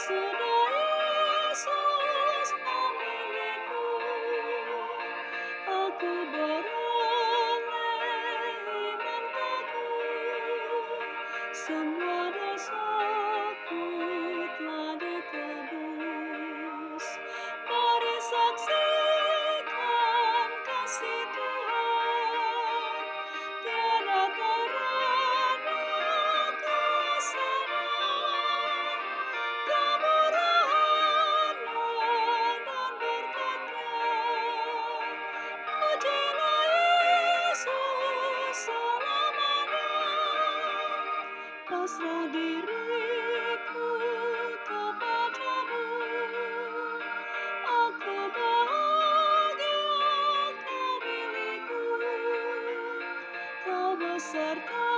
Sudah Yesus memilihku, aku beroleh iman teguh. Semua dosaku telah ditebus. Mari saksikan kasih Tuhan, tiada teranya kuasanya, kemurahan-Nya dan berkat-Nya. Pujilah Yesus selamanya. Pasrah diriku kepadamu, aku bahagia kau milikku, kau beserta